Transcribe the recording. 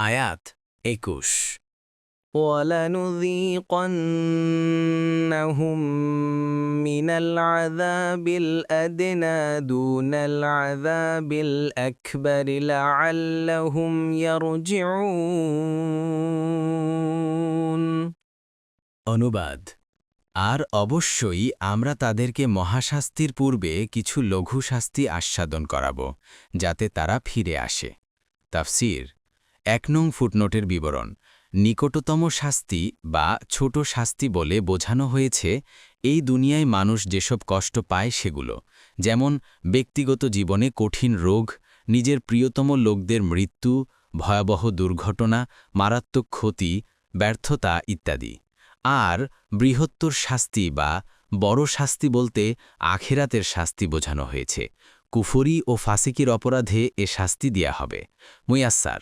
আয়াত ২১ وَلَنُذِيقَنَّهُم مِّنَ الْعَذَابِ الْأَدْنَىٰ دُونَ الْعَذَابِ الْأَكْبَرِ لَعَلَّهُمْ يَرْجِعُونَ। অনুবাদ আর অবশ্যই আমরা তাদেরকে মহাশাস্তির পূর্বে কিছু লঘু শাস্তি আস্বাদন করাব যাতে তারা ফিরে আসে। তাফসীর ১ নং ফুটনোটের বিবরণ নিকটতম শাস্তি বা ছোট শাস্তি বলে বোঝানো হয়েছে এই দুনিয়ায় মানুষ যেসব কষ্ট পায় সেগুলো, যেমন ব্যক্তিগত জীবনে কঠিন রোগ, নিজের প্রিয়তম লোকদের মৃত্যু, ভয়াবহ দুর্ঘটনা, মারাত্মক ক্ষতি, ব্যর্থতা ইত্যাদি। আর বৃহত্তর শাস্তি বা বড় শাস্তি বলতে আখিরাতের শাস্তি বোঝানো হয়েছে। কুফরি ও ফাসিকির অপরাধে এ শাস্তি দেয়া হবে। মুয়াস্সার